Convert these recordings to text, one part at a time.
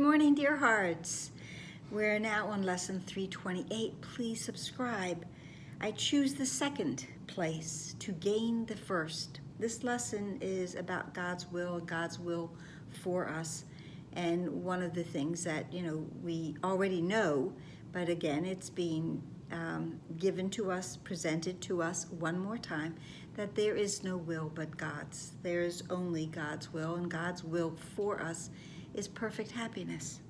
morning, dear hearts. We're now on lesson 328. Please subscribe. I choose the second place to gain the first. This lesson is about God's will for us. And one of the things that, we already know, but again, it's being given to us, presented to us one more time, that there is no will but God's. There is only God's will, and God's will for us is perfect happiness.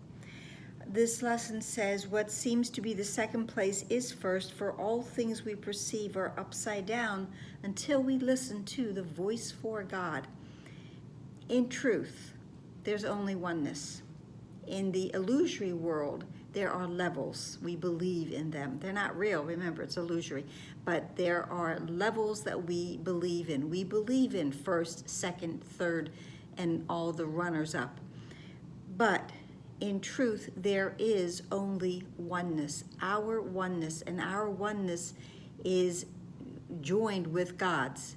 This lesson says what seems to be the second place is first, for all things we perceive are upside down until we listen to the voice for God. In truth, there's only oneness. In the illusory world, there are levels. We believe in them. They're not real. Remember, it's illusory. But there are levels that we believe in. We believe in first, second, third, and all the runners up. But in truth, there is only oneness. Our oneness, and our oneness is joined with God's.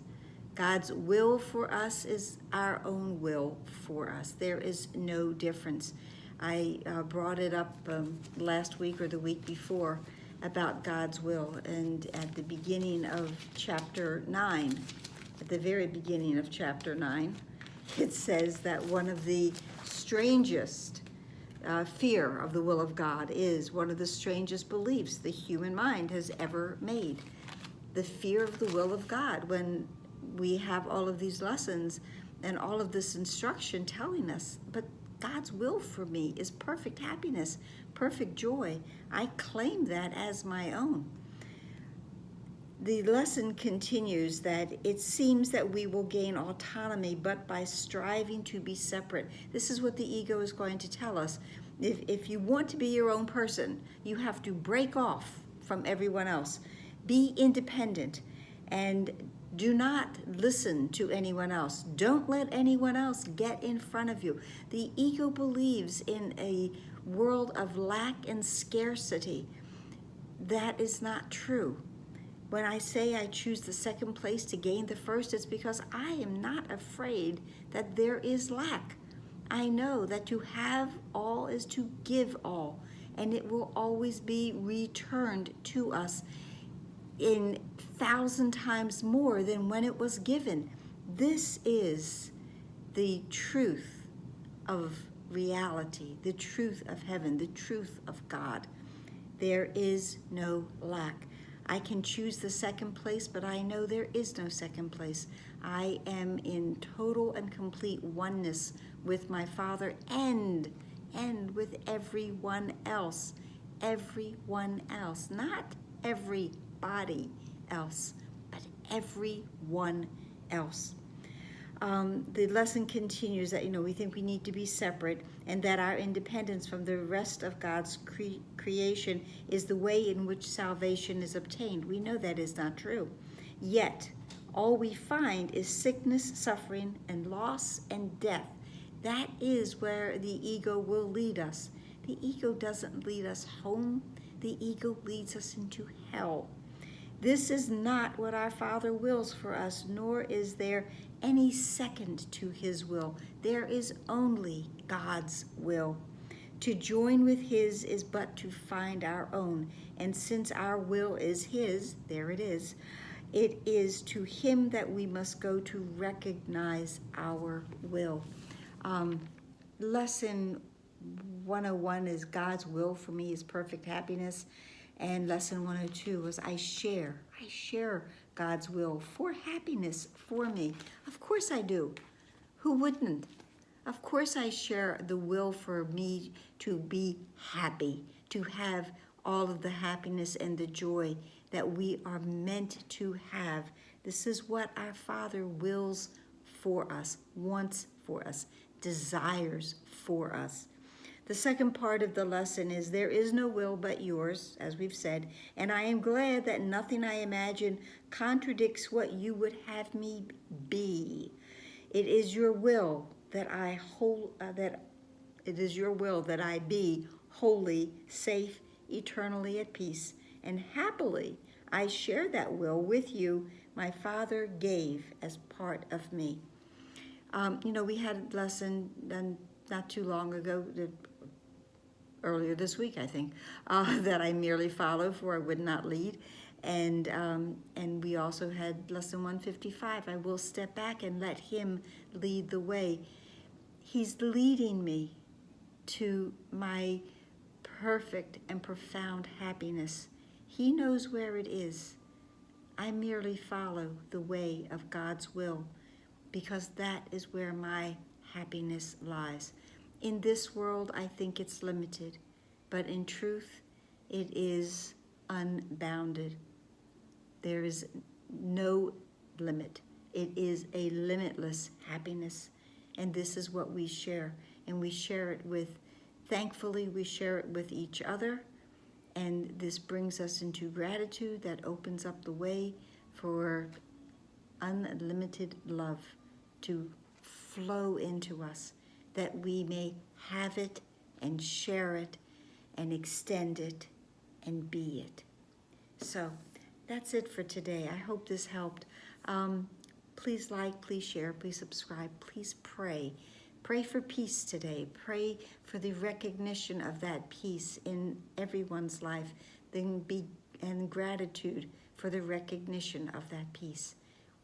God's will for us is our own will for us. There is no difference. I brought it up last week or the week before about God's will, and at the beginning of chapter 9, at the very beginning of chapter 9, it says that one of the strangest fear of the will of God is one of the strangest beliefs the human mind has ever made. The fear of the will of God, when we have all of these lessons and all of this instruction telling us, but God's will for me is perfect happiness, perfect joy. I claim that as my own. The lesson continues that it seems that we will gain autonomy, but by striving to be separate. This is what the ego is going to tell us. If you want to be your own person, you have to break off from everyone else. Be independent and do not listen to anyone else. Don't let anyone else get in front of you. The ego believes in a world of lack and scarcity. That is not true. When I say I choose the second place to gain the first, it's because I am not afraid that there is lack. I know that to have all is to give all, and it will always be returned to us in 1,000 times more than when it was given. This is the truth of reality, the truth of heaven, the truth of God. There is no lack. I can choose the second place, but I know there is no second place. I am in total and complete oneness with my Father and with everyone else. Everyone else, not everybody else, but everyone else. The lesson continues that, we think we need to be separate, and that our independence from the rest of God's creation is the way in which salvation is obtained. We know that is not true. Yet, all we find is sickness, suffering, and loss and death. That is where the ego will lead us. The ego doesn't lead us home. The ego leads us into hell. This is not what our Father wills for us, nor is there any second to his will. There is only God's will. To join with his is but to find our own. And since our will is his, there it is to him that we must go to recognize our will. Lesson 101 is God's will for me is perfect happiness. And lesson 102 was I share God's will for happiness for me. Of course I do. Who wouldn't? Of course I share the will for me to be happy, to have all of the happiness and the joy that we are meant to have. This is what our Father wills for us, wants for us, desires for us. The second part of the lesson is there is no will but yours, as we've said, and I am glad that nothing I imagine contradicts what you would have me be. It is your will that I be holy, safe, eternally at peace, and happily I share that will with you. My Father gave as part of me. We had a lesson done not too long ago, earlier this week, I think, that I merely follow, for I would not lead. And we also had lesson 155. I will step back and let him lead the way. He's leading me to my perfect and profound happiness. He knows where it is. I merely follow the way of God's will, because that is where my happiness lies. In this world, I think it's limited, but in truth, it is unbounded. There is no limit. It is a limitless happiness, and this is what we share. And we share it with, thankfully, we share it with each other, and this brings us into gratitude that opens up the way for unlimited love to flow into us, that we may have it and share it and extend it and be it. So that's it for today. I hope this helped. Please like, please share, please subscribe, please pray. Pray for peace today. Pray for the recognition of that peace in everyone's life, and gratitude for the recognition of that peace.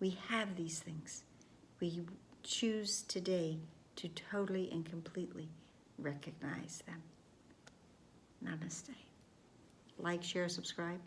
We have these things. We choose today to totally and completely recognize them. Namaste. Like, share, subscribe.